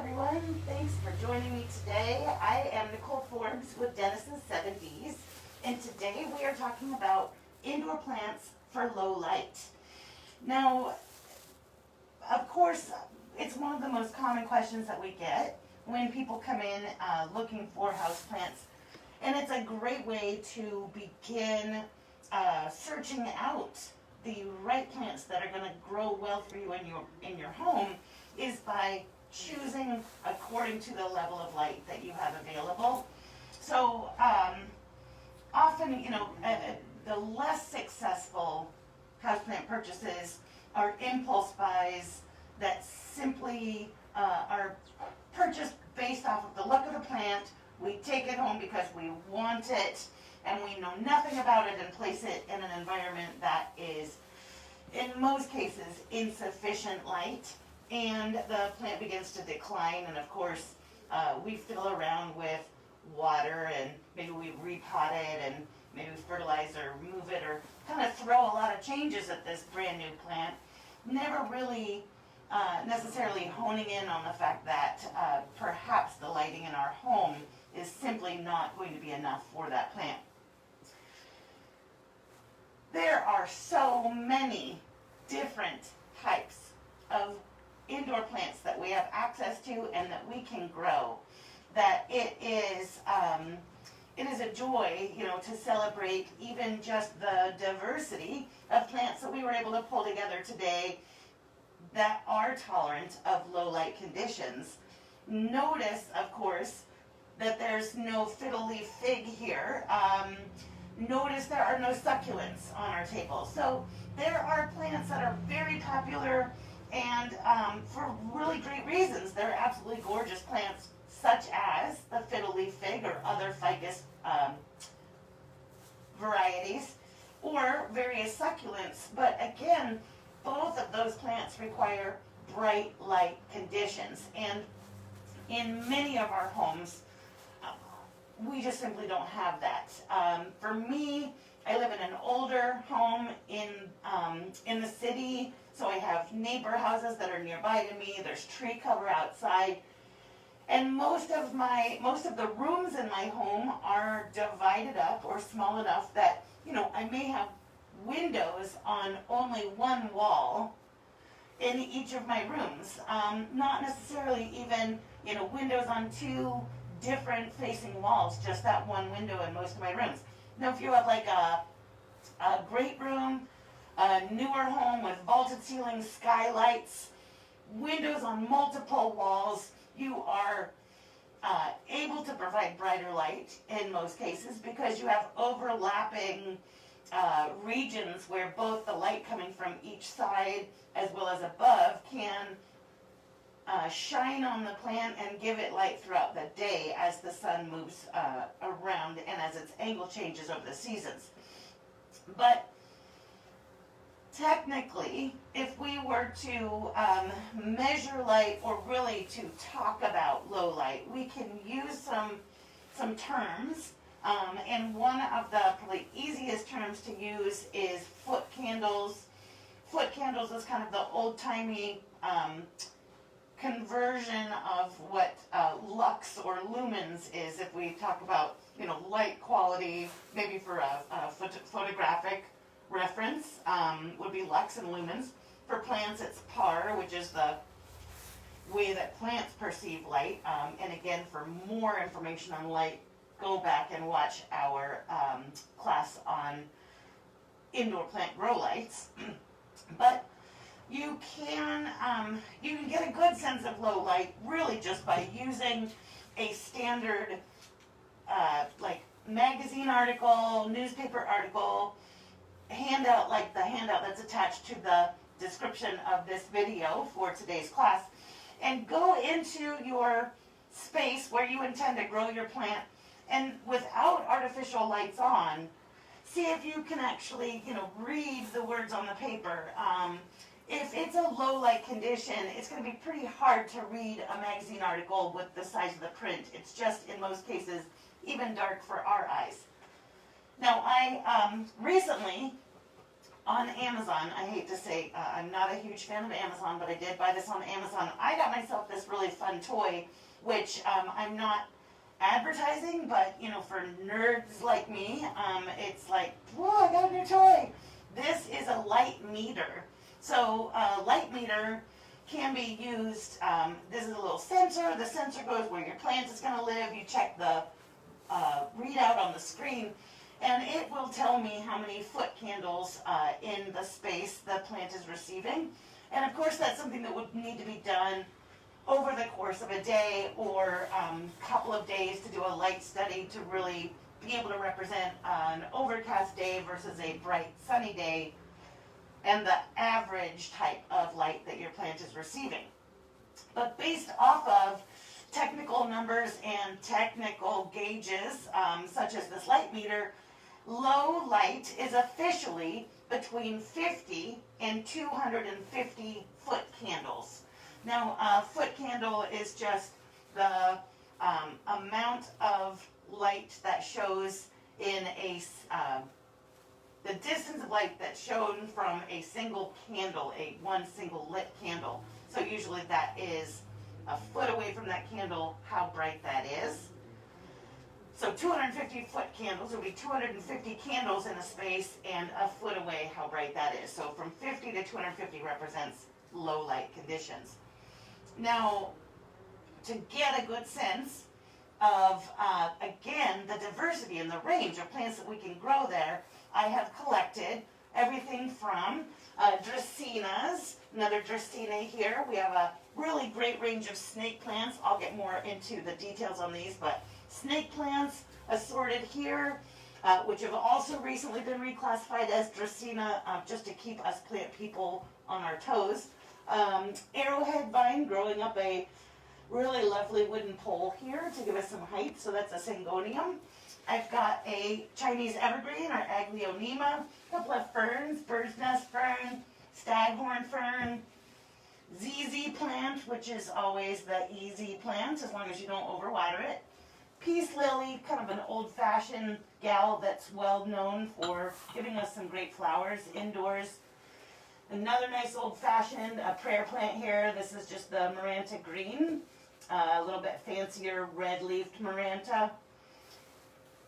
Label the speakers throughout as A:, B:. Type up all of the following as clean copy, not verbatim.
A: everyone. Thanks for joining me today. I am Nicole Forbes with Dennis's 7Ds, and today we are talking about indoor plants for low light. Now, of course, it's one of the most common questions that we get when people come in looking for houseplants, and it's a great way to begin searching out the right plants that are going to grow well for you in your home is by choosing according to the level of light that you have available. So often, the less successful houseplant purchases are impulse buys that simply are purchased based off of the look of the plant. We take it home because we want it, and we know nothing about it and place it in an environment that is, in most cases, insufficient light, and the plant begins to decline. And of course, we fiddle around with water, and maybe we repot it, and maybe we fertilize or move it, or kind of throw a lot of changes at this brand new plant, never really necessarily honing in on the fact that perhaps the lighting in our home is simply not going to be enough for that plant. There are so many different types of indoor plants that we have access to and that we can grow, that it is a joy, to celebrate even just the diversity of plants that we were able to pull together today that are tolerant of low light conditions. Notice, of course, that there's no fiddle leaf fig here. Notice there are no succulents on our table. So there are plants that are very popular and for really great reasons. They're absolutely gorgeous plants, such as the fiddle leaf fig or other ficus varieties, or various succulents. But again, both of those plants require bright light conditions. And in many of our homes, we just simply don't have that. For me, I live in an older home in the city, so I have neighbor houses that are nearby to me. There's tree cover outside, and most of the rooms in my home are divided up or small enough that I may have windows on only one wall in each of my rooms. Not necessarily even windows on two different facing walls, just that one window in most of my rooms. Now, if you have like a great room, a newer home with vaulted ceilings, skylights, windows on multiple walls, you are able to provide brighter light in most cases because you have overlapping regions where both the light coming from each side as well as above can shine on the plant and give it light throughout the day as the sun moves around and as its angle changes over the seasons. But technically, if we were to measure light, or really to talk about low light, we can use some terms, and one of the probably easiest terms to use is foot candles. Foot candles is kind of the old-timey conversion of what lux or lumens is. If we talk about light quality, maybe for a photographic reference, would be lux and lumens. For plants, it's par, which is the way that plants perceive light. And again, for more information on light, go back and watch our class on indoor plant grow lights. But you can get a good sense of low light really just by using a standard like magazine article, newspaper article, handout like the handout that's attached to the description of this video for today's class, and go into your space where you intend to grow your plant, and without artificial lights on, see if you can actually read the words on the paper. If it's a low light condition, it's going to be pretty hard to read a magazine article with the size of the print. It's just, in most cases, even dark for our eyes. Now, I recently on Amazon. I hate to say, I'm not a huge fan of Amazon, but I did buy this on Amazon. I got myself this really fun toy, which I'm not advertising, but you know, for nerds like me, it's like, whoa, I got a new toy. This is a light meter. So a light meter can be used, this is a little sensor. The sensor goes where your plant is going to live. You check the readout on the screen, and it will tell me how many foot candles in the space the plant is receiving. And of course, that's something that would need to be done over the course of a day or a couple of days to do a light study to really be able to represent an overcast day versus a bright sunny day and the average type of light that your plant is receiving. But based off of technical numbers and technical gauges, such as this light meter, low light is officially between 50 and 250 foot candles. Now, a foot candle is just the amount of light that shows in the distance of light that's shown from a single candle, one single lit candle. So usually that is a foot away from that candle, how bright that is. So 250 foot candles would be 250 candles in a space, and a foot away, how bright that is. So from 50 to 250 represents low light conditions. Now, to get a good sense of, again, the diversity and the range of plants that we can grow there, I have collected everything from dracaenas, another dracaena here. We have a really great range of snake plants. I'll get more into the details on these, but snake plants assorted here, which have also recently been reclassified as dracaena, just to keep us plant people on our toes. Arrowhead vine growing up a really lovely wooden pole here to give us some height, so that's a syngonium. I've got a Chinese evergreen, or Aglaonema, a couple of ferns, bird's nest fern, staghorn fern, ZZ plant, which is always the easy plant as long as you don't overwater it. Peace lily, kind of an old-fashioned gal that's well known for giving us some great flowers indoors. Another nice old-fashioned prayer plant here. This is just the Maranta green, a little bit fancier red-leafed Maranta.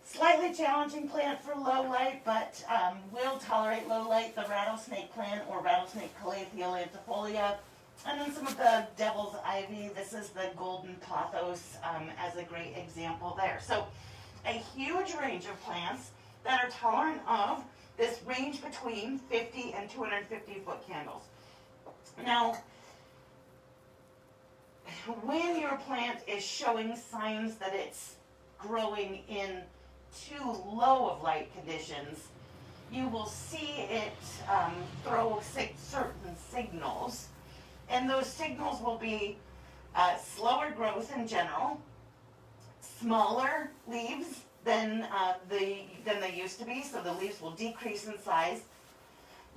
A: Slightly challenging plant for low light, but will tolerate low light, the rattlesnake plant, or rattlesnake calatheal antifolia. And then some of the devil's ivy. This is the golden pothos as a great example there. So a huge range of plants that are tolerant of this range between 50 and 250 foot candles. Now, when your plant is showing signs that it's growing in too low of light conditions, you will see it throw certain signals, and those signals will be slower growth in general, smaller leaves than they used to be, so the leaves will decrease in size.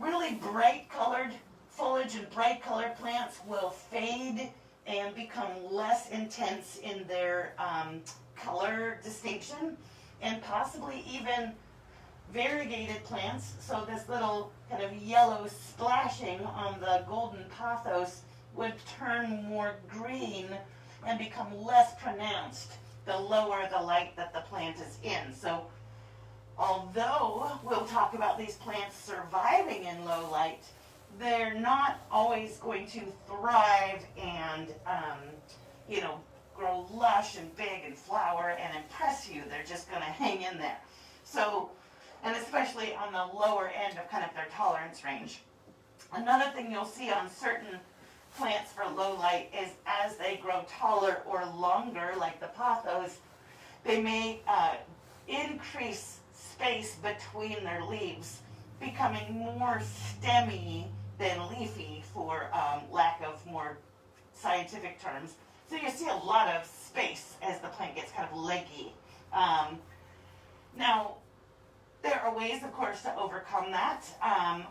A: Really bright colored foliage and bright colored plants will fade and become less intense in their color distinction, and possibly even variegated plants. So this little kind of yellow splashing on the golden pothos would turn more green and become less pronounced the lower the light that the plant is in. So although we'll talk about these plants surviving in low light, they're not always going to thrive and grow lush and big and flower and impress you. They're just going to hang in there. So, and especially on the lower end of kind of their tolerance range. Another thing you'll see on certain plants for low light is as they grow taller or longer, like the pothos, they may increase space between their leaves, becoming more stemmy than leafy, for lack of more scientific terms. So you see a lot of space as the plant gets kind of leggy. Now, there are ways, of course, to overcome that,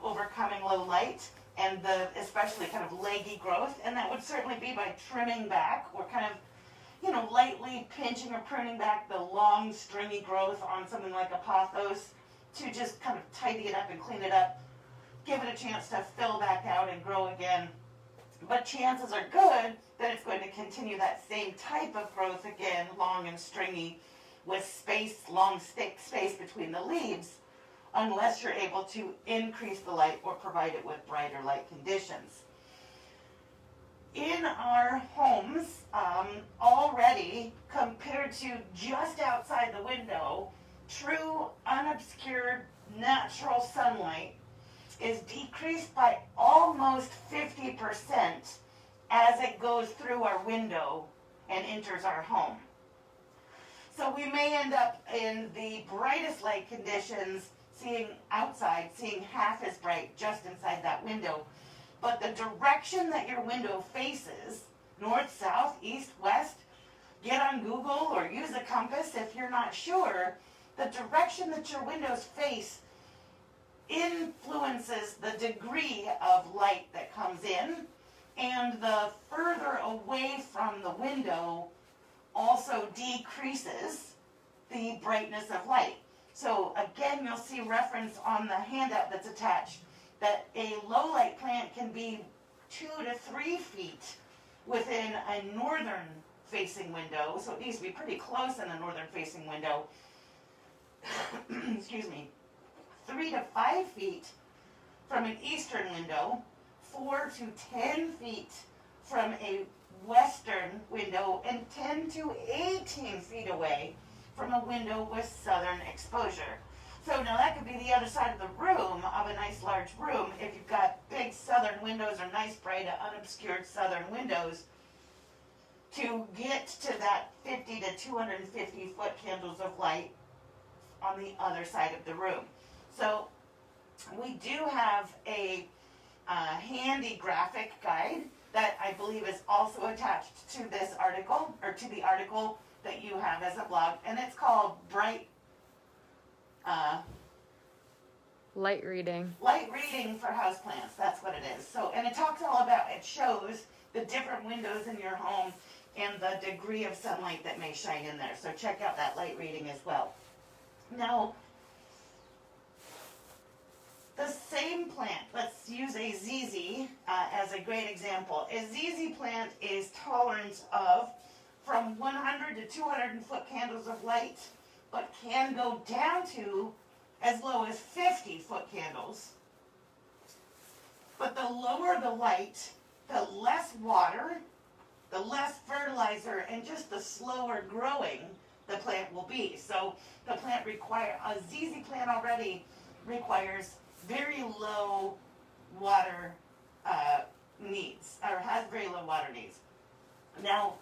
A: overcoming low light and the especially kind of leggy growth, and that would certainly be by trimming back or kind of, lightly pinching or pruning back the long, stringy growth on something like a pothos to just kind of tidy it up and clean it up. give it a chance to fill back out and grow again. But chances are good that it's going to continue that same type of growth again, long and stringy, with long thick space between the leaves, unless you're able to increase the light or provide it with brighter light conditions. In our homes, already, compared to just outside the window, true unobscured natural sunlight is decreased by almost 50% as it goes through our window and enters our home. So we may end up in the brightest light conditions, seeing half as bright just inside that window. But the direction that your window faces, north, south, east, west, get on Google or use a compass if you're not sure. The direction that your windows face influences the degree of light that comes in, and the further away from the window also decreases the brightness of light. So again, you'll see reference on the handout that's attached that a low light plant can be 2 to 3 feet within a northern facing window, so it needs to be pretty close in the northern facing window. Excuse me. 3 to 5 feet from an eastern window, 4 to 10 feet from a western window, and 10 to 18 feet away from a window with southern exposure. So now that could be the other side of the room, of a nice large room, if you've got big southern windows or nice bright unobscured southern windows, to get to that 50 to 250 foot candles of light on the other side of the room. So we do have a handy graphic guide that I believe is also attached to this article, or to the article that you have as a blog, and it's called
B: Light reading.
A: Light reading for houseplants. That's what it is. So, and it talks all about, it shows the different windows in your home and the degree of sunlight that may shine in there. So check out that light reading as well. Now, the same plant, let's use a ZZ as a great example. A ZZ plant is tolerant of from 100 to 200 foot candles of light, but can go down to as low as 50 foot candles. But the lower the light, the less water, the less fertilizer, and just the slower growing the plant will be. So the plant a ZZ plant already requires very low water needs, or has very low water needs. Now,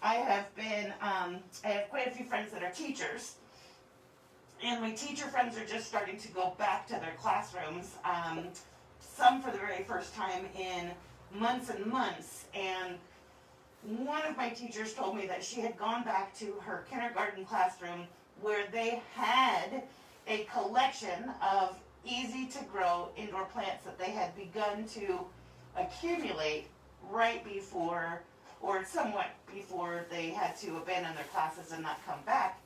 A: I have quite a few friends that are teachers, and my teacher friends are just starting to go back to their classrooms, some for the very first time in months and months. And one of my teachers told me that she had gone back to her kindergarten classroom where they had a collection of easy to grow indoor plants that they had begun to accumulate right before, or somewhat before, they had to abandon their classes and not come back.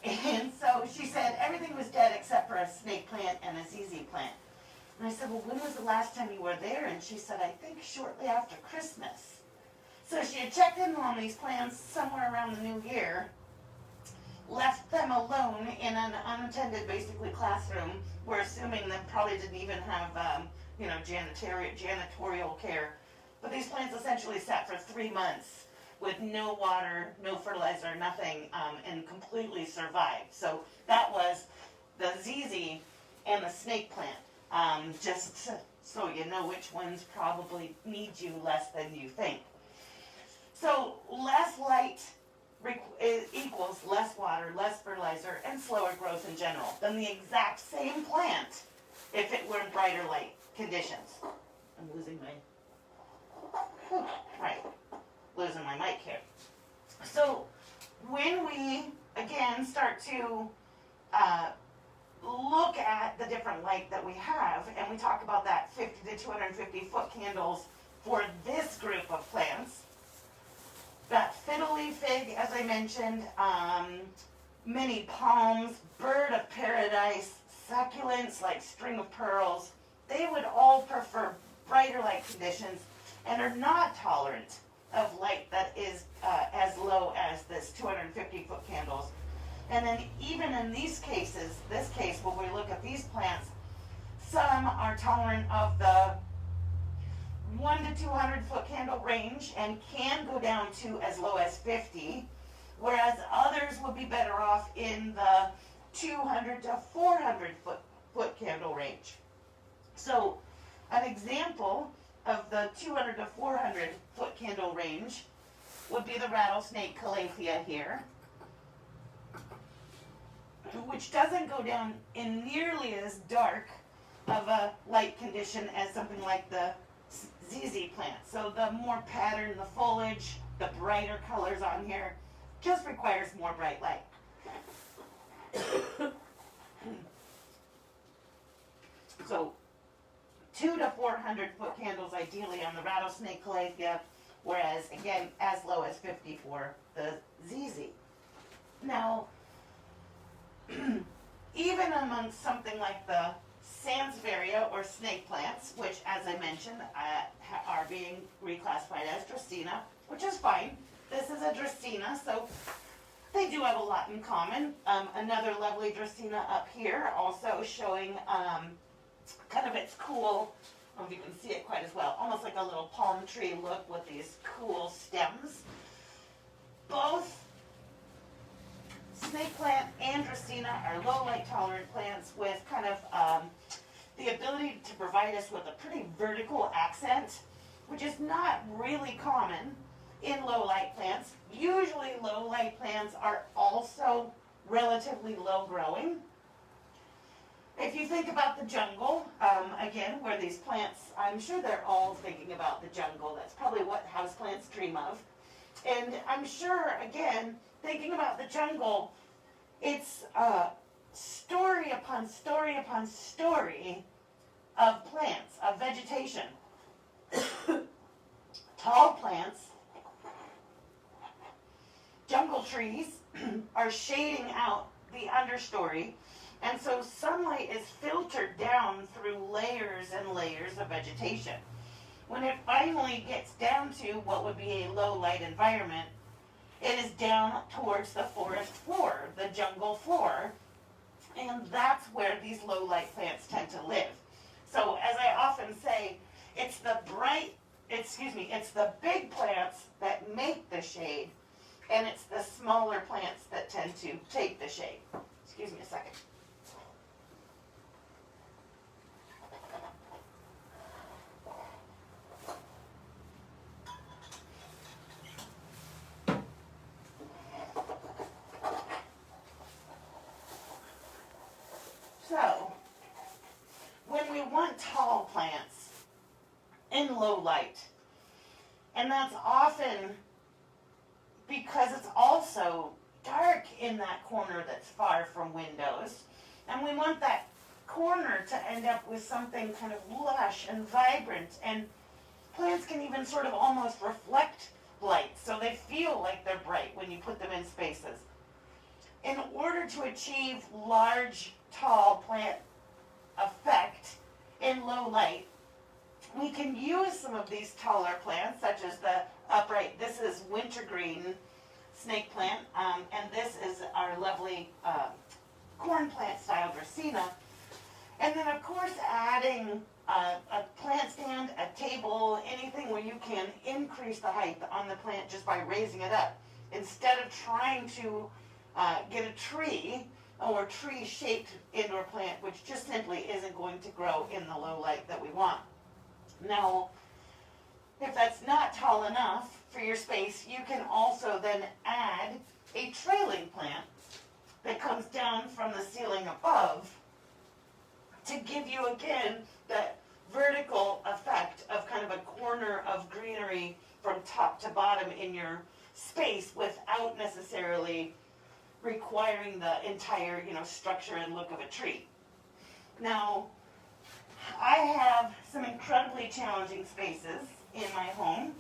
A: And so she said everything was dead except for a snake plant and a ZZ plant. And I said, well, when was the last time you were there? And she said, I think shortly after Christmas. So she had checked in on these plants somewhere around the new year, left them alone in an unattended, basically, classroom. We're assuming that probably didn't even have, janitorial care. But these plants essentially sat for 3 months with no water, no fertilizer, nothing, and completely survived. So that was the ZZ and the snake plant, just so you know which ones probably need you less than you think. So less light equals less water, less fertilizer, and slower growth in general than the exact same plant if it were in brighter light conditions. I'm losing my mic here. So when we, again, start to look at the different light that we have, and we talk about that 50 to 250 foot candles for this group of plants, that fiddle-leaf fig, as I mentioned, many palms, bird of paradise, succulents like string of pearls, they would all prefer brighter light conditions and are not tolerant of light that is as low as this 250-foot candles. And then even in these cases, this case, when we look at these plants, some are tolerant of the 1 to 200-foot candle range and can go down to as low as 50, whereas others would be better off in the 200 to 400-foot candle range. So an example of the 200 to 400-foot candle range would be the rattlesnake calathea here, which doesn't go down in nearly as dark of a light condition as something like the ZZ plant. So the more pattern, the foliage, the brighter colors on here just requires more bright light. So 2 to 400-foot candles ideally on the rattlesnake calathea, whereas again as low as 50 for the ZZ. Now, even amongst something like the Sansevieria or snake plants, which as I mentioned are being reclassified as Dracaena, which is fine. This is a Dracaena, so they do have a lot in common. Another lovely Dracaena up here, also showing kind of its cool, I don't know if you can see it quite as well, almost like a little palm tree look with these cool stems. Both snake plant and Dracaena are low light tolerant plants with kind of the ability to provide us with a pretty vertical accent, which is not really common in low light plants. Usually low light plants are also relatively low growing. If you think about the jungle, again, where these plants, I'm sure they're all thinking about the jungle. That's probably what houseplants dream of. And I'm sure, again, thinking about the jungle, it's story upon story upon story of plants, of vegetation. Tall plants, jungle trees are shading out the understory, and so sunlight is filtered down through layers and layers of vegetation. When it finally gets down to what would be a low light environment, it is down towards the forest floor, the jungle floor, and that's where these low light plants tend to live. So as I often say, it's the big plants that make the shade, and it's the smaller plants that tend to take the shade. Excuse me a second. So, when we want tall plants in low light, and that's often because it's also dark in that corner that's far from windows, and we want that corner to end up with something kind of lush and vibrant, and plants can even sort of almost reflect light, so they feel like they're bright when you put them in spaces. In order to achieve large, tall plant effect in low light, we can use some of these taller plants, such as the upright. This is wintergreen snake plant, and this is our lovely corn plant style Dracaena. And then, of course, adding a plant stand, a table, anything where you can increase the height on the plant just by raising it up, instead of trying to get a tree or tree-shaped indoor plant, which just simply isn't going to grow in the low light that we want. Now, if that's not tall enough for your space, you can also then add a trailing plant that comes down from the ceiling above to give you, again, that vertical effect of kind of a corner of greenery from top to bottom in your space without necessarily requiring the entire, structure and look of a tree. Now, I have some incredibly challenging spaces in my home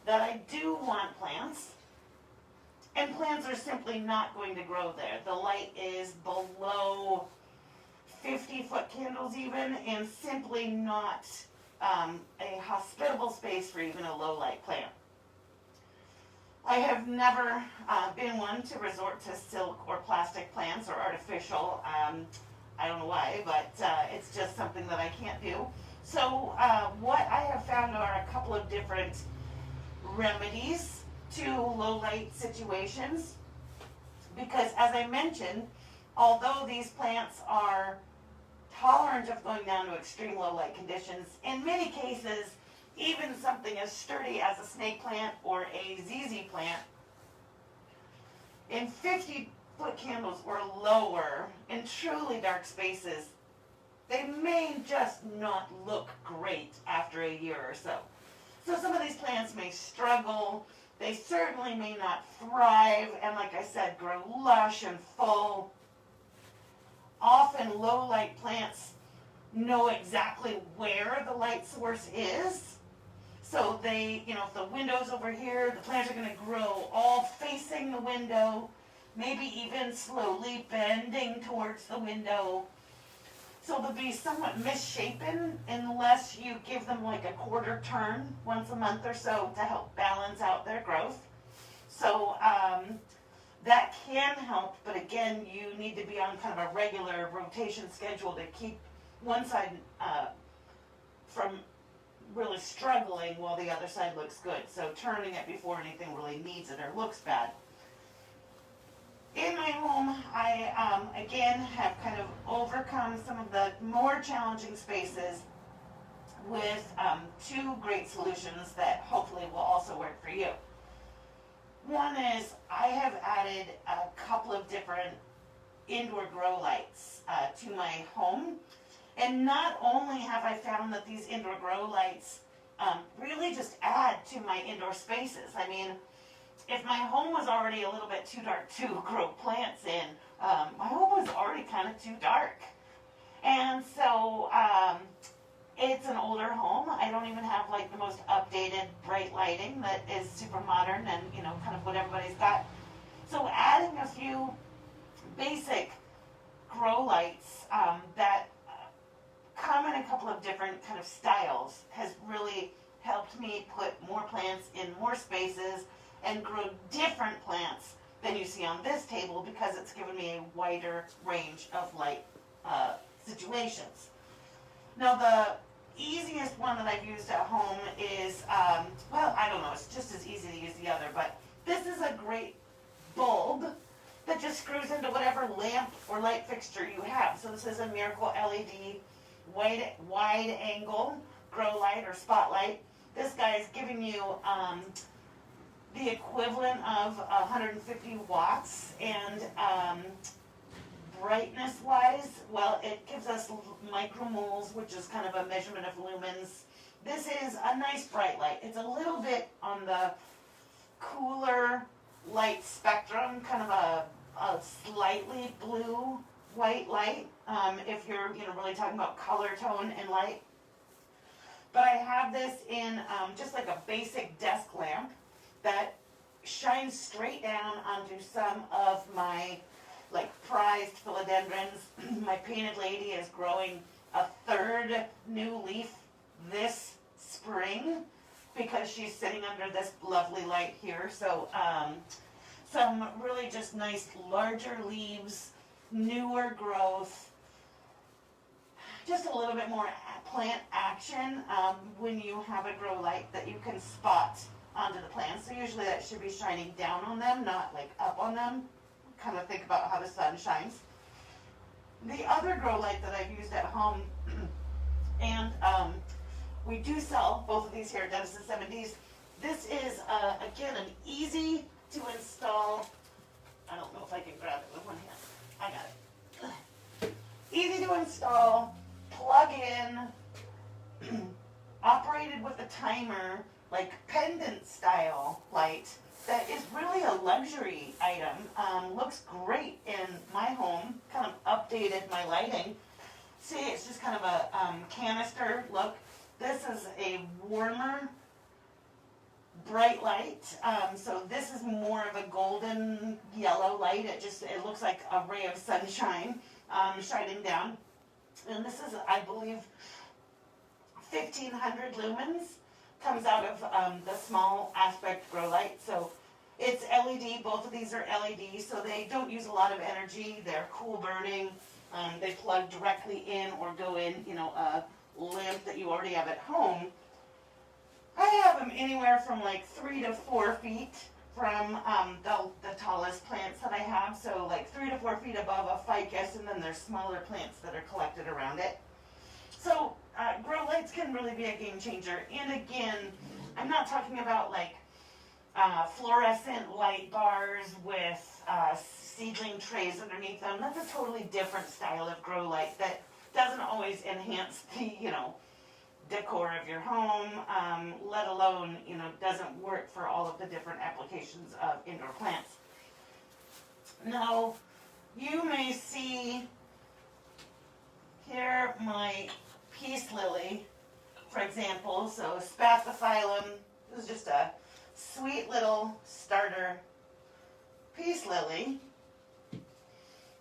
A: that I do want plants, and plants are simply not going to grow there. The light is below 50-foot candles even, and simply not a hospitable space for even a low light plant. I have never been one to resort to silk or plastic plants or artificial. I don't know why, but it's just something that I can't do. So what I have found are a couple of different remedies to low light situations, because as I mentioned, although these plants are tolerant of going down to extreme low light conditions, in many cases, even something as sturdy as a snake plant or a ZZ plant, in 50-foot candles or lower, in truly dark spaces, they may just not look great after a year or so. So some of these plants may struggle, they certainly may not thrive, and like I said, grow lush and full. Often low light plants know exactly where the light source is. So they, if the window's over here, the plants are going to grow all facing the window, maybe even slowly bending towards the window. So they'll be somewhat misshapen unless you give them like a quarter turn once a month or so to help balance out their growth. So that can help, but again, you need to be on kind of a regular rotation schedule to keep one side from really struggling while the other side looks good. So turning it before anything really needs it or looks bad. In my home, I, again, have kind of overcome some of the more challenging spaces with two great solutions that hopefully will also work for you. One is I have added a couple of different indoor grow lights to my home. And not only have I found that these indoor grow lights really just add to my indoor spaces. I mean, if my home was already a little bit too dark to grow plants in, my home was already kind of too dark. And so it's an older home. I don't even have like the most updated bright lighting that is super modern and, kind of what everybody's got. So adding a few basic grow lights that come in a couple of different kind of styles has really helped me put more plants in more spaces and grow different plants than you see on this table, because it's given me a wider range of light situations. Now the easiest one that I've used at home is, I don't know, it's just as easy to use the other, but this is a great bulb that just screws into whatever lamp or light fixture you have. So this is a Miracle LED wide angle grow light or spotlight. This guy is giving you the equivalent of 150 watts, and brightness wise, well, it gives us micromoles, which is kind of a measurement of lumens. This is a nice bright light. It's a little bit on the cooler light spectrum, kind of a slightly blue white light, if you're really talking about color tone and light. But I have this in just like a basic desk lamp that shines straight down onto some of my prized philodendrons. My painted lady is growing a third new leaf this spring because she's sitting under this lovely light here. So some really just nice larger leaves, newer growth, just a little bit more plant action when you have a grow light that you can spot onto the plants. So usually that should be shining down on them, not like up on them. Kind of think about how the sun shines. The other grow light that I've used at home, and we do sell both of these here at Dennis' 70s. This is, again, an easy to install, I don't know if I can grab it with one hand. I got it. Easy to install, plug in, operated with a timer, like pendant style light that is really a luxury item. Looks great in my home, kind of updated my lighting. See, it's just kind of a canister look. This is a warmer, bright light. So this is more of a golden yellow light. It looks like a ray of sunshine shining down. And this is, I believe, 1,500 lumens. Comes out of the small aspect grow light. So it's LED. Both of these are LED, so they don't use a lot of energy. They're cool burning. They plug directly in or go in, a lamp that you already have at home. I have them anywhere from like 3 to 4 feet from the tallest plants that I have. So like 3 to 4 feet above a ficus, and then there's smaller plants that are collected around it. So grow lights can really be a game changer. And again, I'm not talking about like fluorescent light bars with seedling trays underneath them. That's a totally different style of grow light that doesn't always enhance the, decor of your home, let alone, doesn't work for all of the different applications of indoor plants. Now, you may see here my peace lily, for example. So spathiphyllum, this is just a sweet little starter peace lily.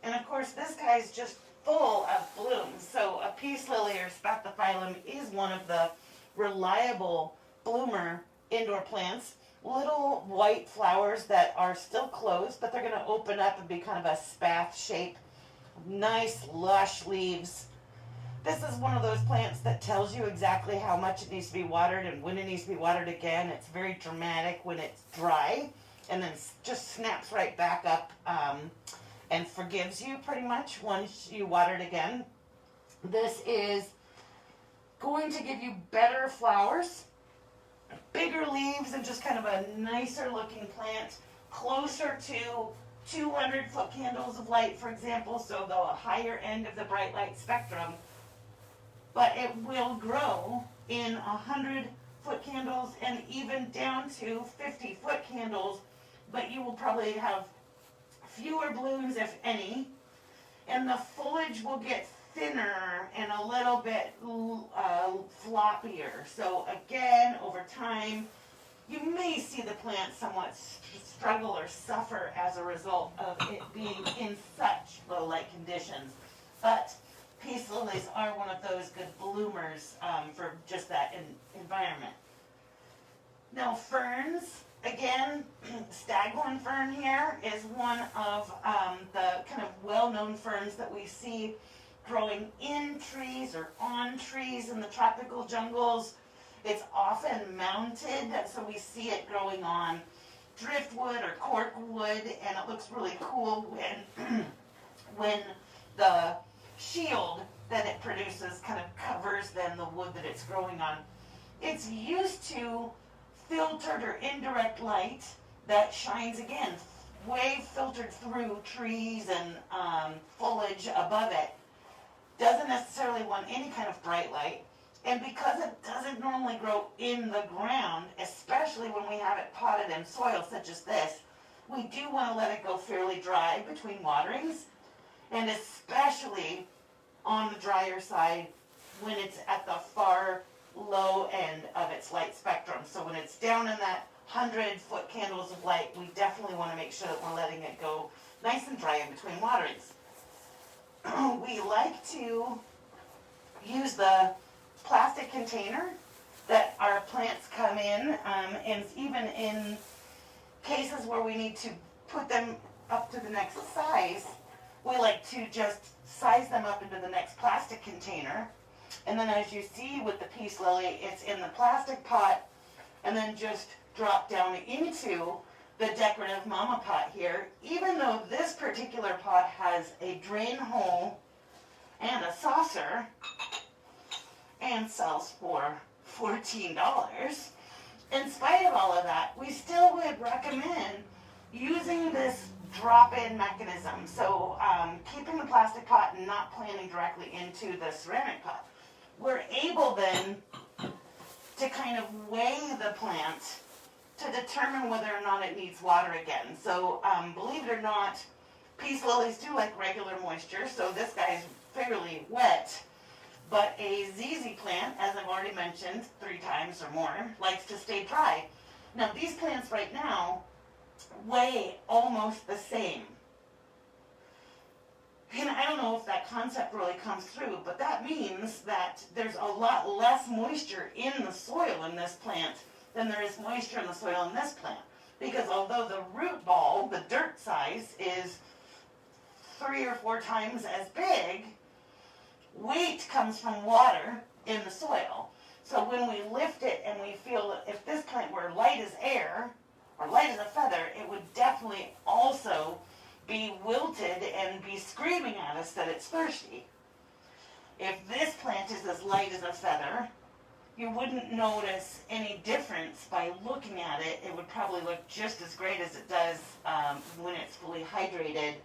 A: And of course, this guy's just full of blooms. So a peace lily or spathiphyllum is one of the reliable bloomer indoor plants. Little white flowers that are still closed, but they're going to open up and be kind of a spath shape. Nice lush leaves. This is one of those plants that tells you exactly how much it needs to be watered and when it needs to be watered again. It's very dramatic when it's dry, and then just snaps right back up and forgives you pretty much once you water it again. This is going to give you better flowers, bigger leaves, and just kind of a nicer looking plant, closer to 200 foot candles of light, for example, so the higher end of the bright light spectrum. But it will grow in 100 foot candles and even down to 50 foot candles, but you will probably have fewer blooms, if any, and the foliage will get thinner and a little bit floppier. So again, over time, you may see the plant somewhat struggle or suffer as a result of it being in such low light conditions. But peace lilies are one of those good bloomers for just that environment. Now ferns, again, staghorn fern here is one of the kind of well-known ferns that we see growing in trees or on trees in the tropical jungles. It's often mounted, so we see it growing on driftwood or corkwood, and it looks really cool when the shield that it produces kind of covers then the wood that it's growing on. It's used to filtered or indirect light that shines, again, way filtered through trees and foliage above it. Doesn't necessarily want any kind of bright light. And because it doesn't normally grow in the ground, especially when we have it potted in soil such as this, we do want to let it go fairly dry between waterings, and especially on the drier side when it's at the far low end of its light spectrum. So when it's down in that 100 foot candles of light, we definitely want to make sure that we're letting it go nice and dry in between waterings. We like to use the plastic container that our plants come in, and even in cases where we need to put them up to the next size, we like to just size them up into the next plastic container. And then as you see with the peace lily, it's in the plastic pot and then just drop down into the decorative mama pot here. Even though this particular pot has a drain hole and a saucer and sells for $14, in spite of all of that, we still would recommend using this drop-in mechanism. So keeping the plastic pot and not planting directly into the ceramic pot. We're able then to kind of weigh the plant to determine whether or not it needs water again. So believe it or not, peace lilies do like regular moisture, so this guy's fairly wet. But a ZZ plant, as I've already mentioned 3 times or more, likes to stay dry. Now these plants right now weigh almost the same. And I don't know if that concept really comes through, but that means that there's a lot less moisture in the soil in this plant than there is moisture in the soil in this plant. Because although the root ball, the dirt size, is 3 or 4 times as big, weight comes from water in the soil. So when we lift it and we feel that if this plant were light as air, or light as a feather, it would definitely also be wilted and be screaming at us that it's thirsty. If this plant is as light as a feather, you wouldn't notice any difference by looking at it. It would probably look just as great as it does when it's fully hydrated,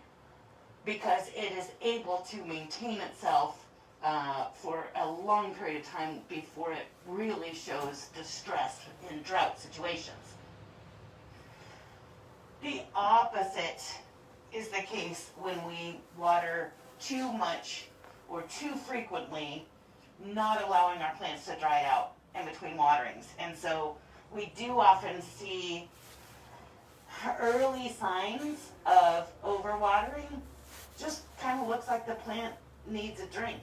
A: because it is able to maintain itself for a long period of time before it really shows distress in drought situations. The opposite is the case when we water too much or too frequently, not allowing our plants to dry out in between waterings. And so we do often see early signs of overwatering. Just kind of looks like the plant needs a drink.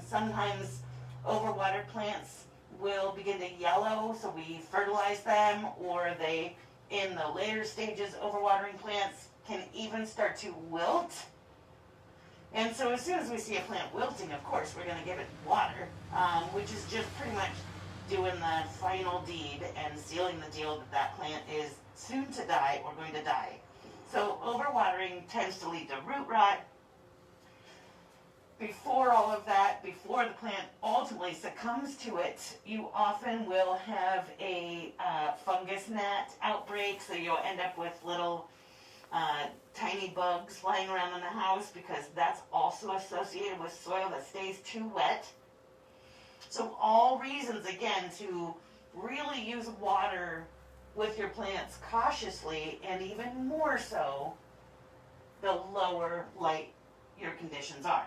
A: Sometimes overwatered plants will begin to yellow, so we fertilize them, or they, in the later stages, overwatering plants can even start to wilt. And so as soon as we see a plant wilting, of course, we're going to give it water, which is just pretty much doing the final deed and sealing the deal that that plant is soon to die or going to die. So overwatering tends to lead to root rot. Before all of that, before the plant ultimately succumbs to it, you often will have a fungus gnat outbreak, so you'll end up with little tiny bugs flying around in the house, because that's also associated with soil that stays too wet. So all reasons, again, to really use water with your plants cautiously, and even more so the lower light your conditions are.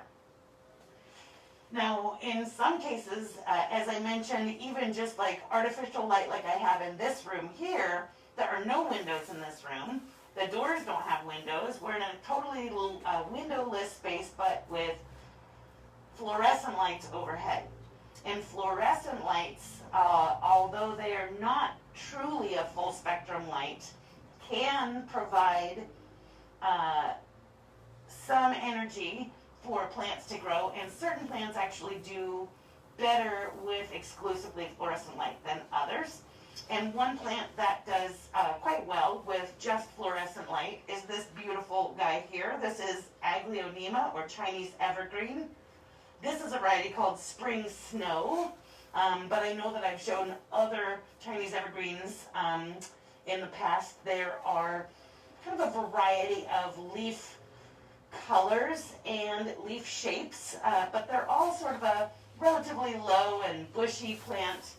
A: Now, in some cases, as I mentioned, even just like artificial light like I have in this room here, there are no windows in this room. The doors don't have windows. We're in a totally windowless space, but with fluorescent lights overhead. And fluorescent lights, although they are not truly a full spectrum light, can provide some energy for plants to grow, and certain plants actually do better with exclusively fluorescent light than others. And one plant that does quite well with just fluorescent light is this beautiful guy here. This is Aglaonema, or Chinese evergreen. This is a variety called Spring Snow, but I know that I've shown other Chinese evergreens in the past. There are kind of a variety of leaf colors and leaf shapes, but they're all sort of a relatively low and bushy plant.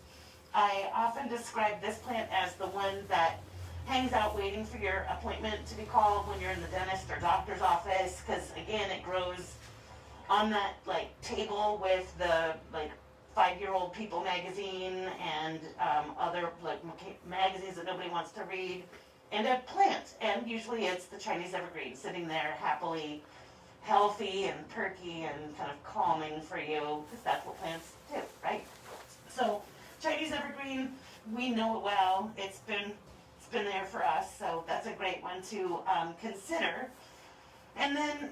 A: I often describe this plant as the one that hangs out waiting for your appointment to be called when you're in the dentist or doctor's office, because again, it grows on that like table with the like 5-year-old People magazine and other like magazines that nobody wants to read, and a plant, and usually it's the Chinese evergreen sitting there happily healthy and perky and kind of calming for you, because that's what plants do, right? So Chinese evergreen, we know it well. It's been there for us, so that's a great one to consider. And then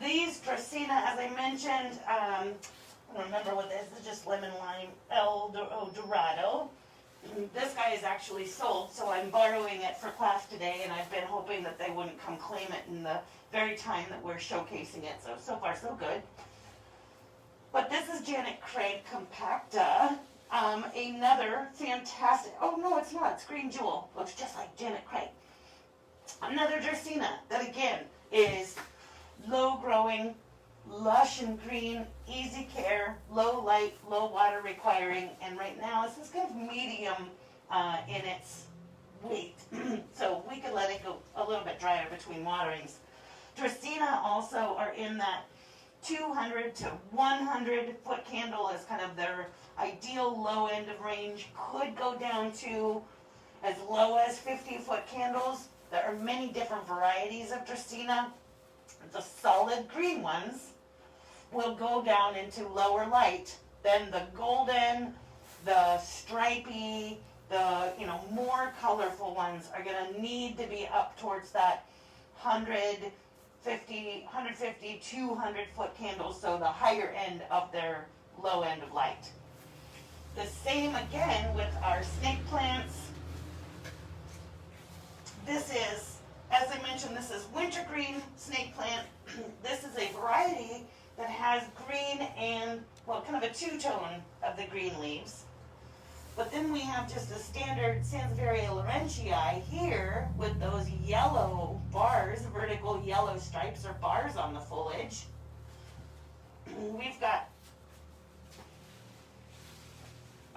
A: these Dracaena, as I mentioned, I don't remember what this is, just lemon lime El Dorado. This guy is actually sold, so I'm borrowing it for class today, and I've been hoping that they wouldn't come claim it in the very time that we're showcasing it. So far so good. But this is Janet Craig compacta. Another fantastic, oh no it's not, it's Green Jewel. Looks just like Janet Craig. Another Dracaena that again is low growing, lush and green, easy care, low light, low water requiring, and right now this is kind of medium in its weight. So we could let it go a little bit drier between waterings. Dracaena also are in that 200 to 100 foot candle is kind of their ideal low end of range. Could go down to as low as 50 foot candles. There are many different varieties of Dracaena. The solid green ones will go down into lower light. Then the golden, the stripy, the more colorful ones are going to need to be up towards that 150, 200 foot candles, so the higher end of their low end of light. The same again with our snake plants. This is, as I mentioned, this is wintergreen snake plant. This is a variety that has green and, well, kind of a two-tone of the green leaves. But then we have just a standard Sansevieria laurentii here with those yellow bars, vertical yellow stripes or bars on the foliage. We've got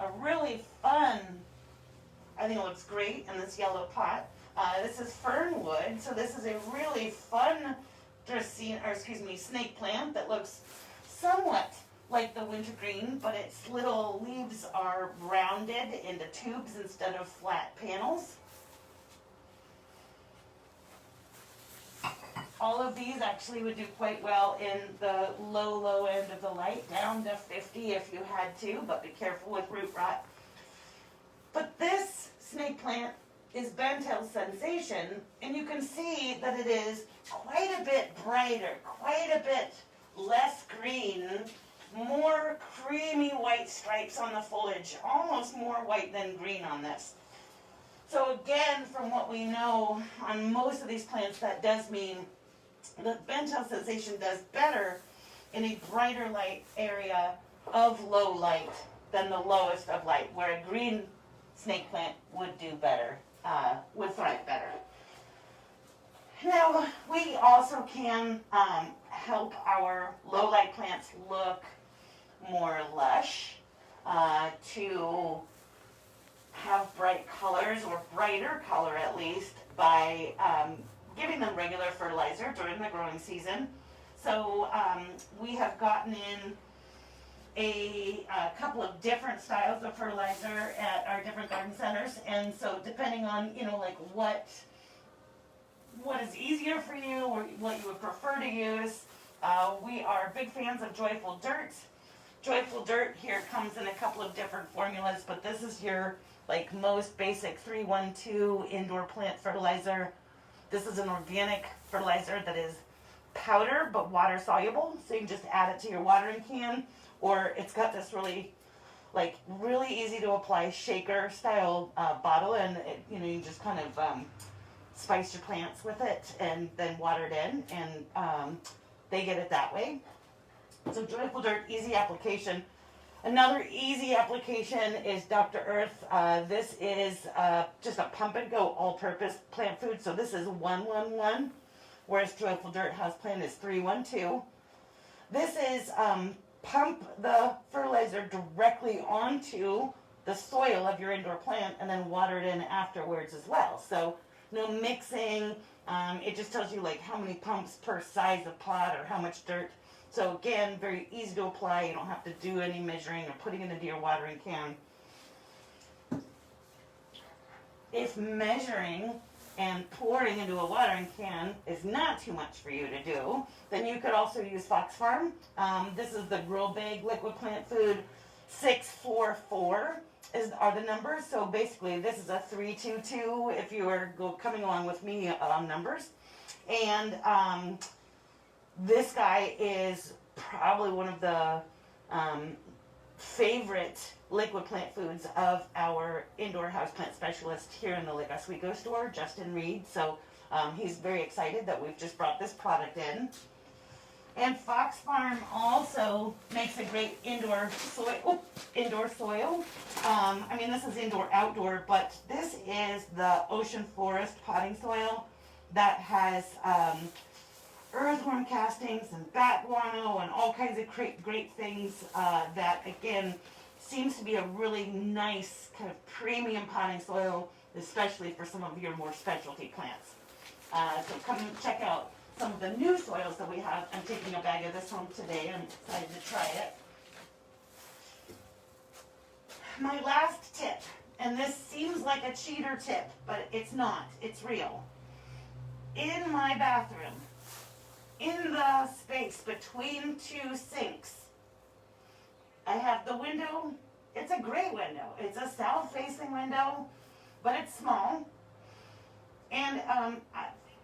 A: a really fun, I think it looks great in this yellow pot. This is fernwood, so this is a really fun snake plant that looks somewhat like the wintergreen, but its little leaves are rounded into tubes instead of flat panels. All of these actually would do quite well in the low end of the light, down to 50 if you had to, but be careful with root rot. But this snake plant is Bentel's Sensation, and you can see that it is quite a bit brighter, quite a bit less green, more creamy white stripes on the foliage, almost more white than green on this. So again, from what we know on most of these plants, that does mean that Bentel's Sensation does better in a brighter light area of low light than the lowest of light, where a green snake plant would do better, would thrive better. Now, we also can help our low light plants look more lush, to have bright colors, or brighter color at least, by giving them regular fertilizer during the growing season. So we have gotten in a couple of different styles of fertilizer at our different garden centers, and so depending on like what is easier for you or what you would prefer to use, we are big fans of Joyful Dirt. Joyful Dirt here comes in a couple of different formulas, but this is your most basic 3-1-2 indoor plant fertilizer. This is an organic fertilizer that is powder but water soluble, so you can just add it to your watering can, or it's got this really easy to apply shaker style bottle, and you just kind of spice your plants with it and then water it in, and they get it that way. So Joyful Dirt, easy application. Another easy application is Dr. Earth. This is just a pump and go all-purpose plant food. So this is 1-1-1, whereas Joyful Dirt houseplant is 3-1-2. This is pump the fertilizer directly onto the soil of your indoor plant and then water it in afterwards as well. So no mixing. It just tells you how many pumps per size of pot or how much dirt. So again, very easy to apply. You don't have to do any measuring or putting it into your watering can. If measuring and pouring into a watering can is not too much for you to do, then you could also use Fox Farm. This is the Grow Big Liquid Plant Food 644 are the numbers. So basically this is a 322 if you are coming along with me on numbers. And this guy is probably one of the favorite liquid plant foods of our indoor houseplant specialist here in the Lake Oswego store, Justin Reed. So he's very excited that we've just brought this product in. And Fox Farm also makes a great indoor soil. I mean, this is indoor-outdoor, but this is the Ocean Forest potting soil that has earthworm castings and bat guano and all kinds of great things that, again, seems to be a really nice kind of premium potting soil, especially for some of your more specialty plants. So come and check out some of the new soils that we have. I'm taking a bag of this home today. I'm excited to try it. My last tip, and this seems like a cheater tip, but it's not. It's real. In my bathroom, in the space between two sinks, I have the window. It's a gray window. It's a south-facing window, but it's small. And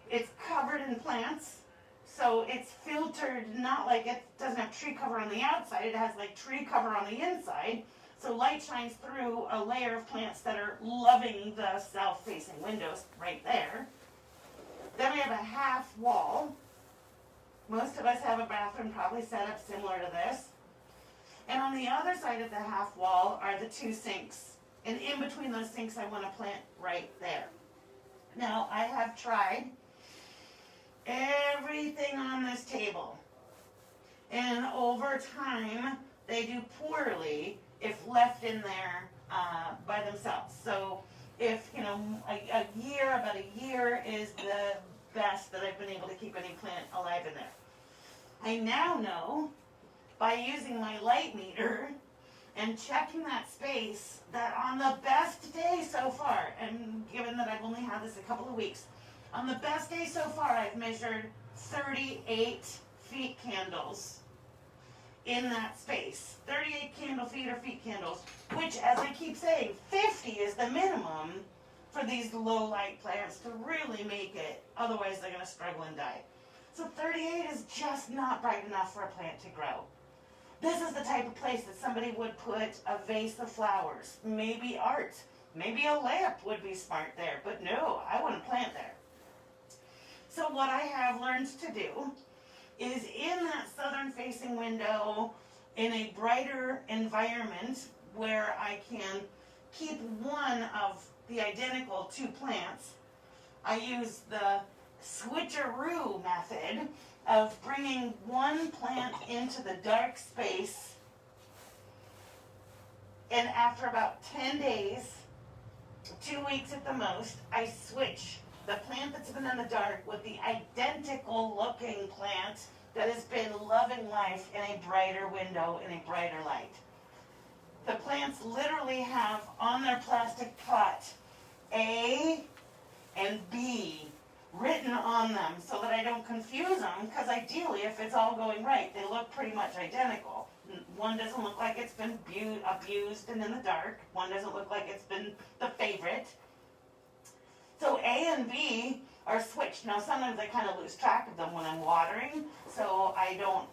A: it's covered in plants. So it's filtered, not like it doesn't have tree cover on the outside. It has like tree cover on the inside. So light shines through a layer of plants that are loving the south-facing windows right there. Then we have a half wall. Most of us have a bathroom probably set up similar to this. And on the other side of the half wall are the two sinks. And in between those sinks, I want to plant right there. Now, I have tried everything on this table. And over time, they do poorly if left in there by themselves. So if, about a year is the best that I've been able to keep any plant alive in there. I now know by using my light meter and checking that space that on the best day so far, and given that I've only had this a couple of weeks, on the best day so far I've measured 38 feet candles in that space. 38 candle feet or feet candles, which, as I keep saying, 50 is the minimum for these low light plants to really make it. Otherwise they're going to struggle and die. So 38 is just not bright enough for a plant to grow. This is the type of place that somebody would put a vase of flowers, maybe art, maybe a lamp would be smart there, but no, I wouldn't plant there. So what I have learned to do is in that southern facing window, in a brighter environment where I can keep one of the identical two plants, I use the switcheroo method of bringing one plant into the dark space, and after about 10 days, 2 weeks at the most, I switch the plant that's been in the dark with the identical looking plant that has been loving life in a brighter window, in a brighter light. The plants literally have on their plastic pot A and B written on them so that I don't confuse them, because ideally if it's all going right, they look pretty much identical. One doesn't look like it's been abused and in the dark. One doesn't look like it's been the favorite. So A and B are switched. Now sometimes I kind of lose track of them when I'm watering, so I don't,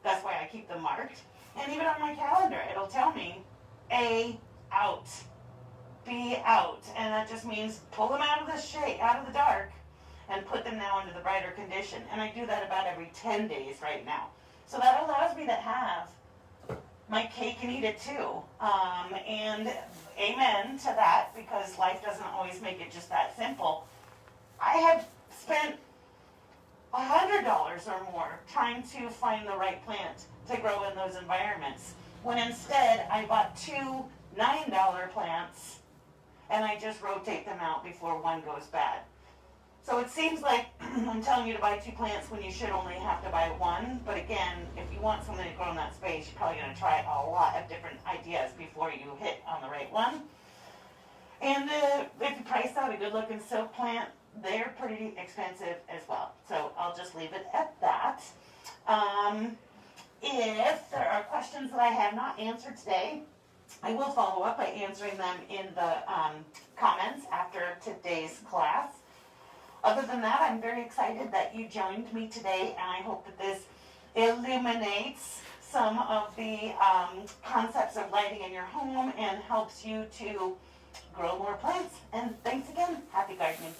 A: that's why I keep them marked. And even on my calendar, it'll tell me A out, B out, and that just means pull them out of the shade, out of the dark, and put them now into the brighter condition. And I do that about every 10 days right now. So that allows me to have my cake and eat it too. And amen to that, because life doesn't always make it just that simple. I have spent $100 or more trying to find the right plant to grow in those environments, when instead I bought two $9 plants and I just rotate them out before one goes bad. So it seems like I'm telling you to buy two plants when you should only have to buy one. But again, if you want something to grow in that space, you're probably going to try a lot of different ideas before you hit on the right one. And if you price out a good looking silk plant, they're pretty expensive as well. So I'll just leave it at that. If there are questions that I have not answered today, I will follow up by answering them in the comments after today's class. Other than that, I'm very excited that you joined me today, and I hope that this illuminates some of the concepts of lighting in your home and helps you to grow more plants. And thanks again. Happy gardening.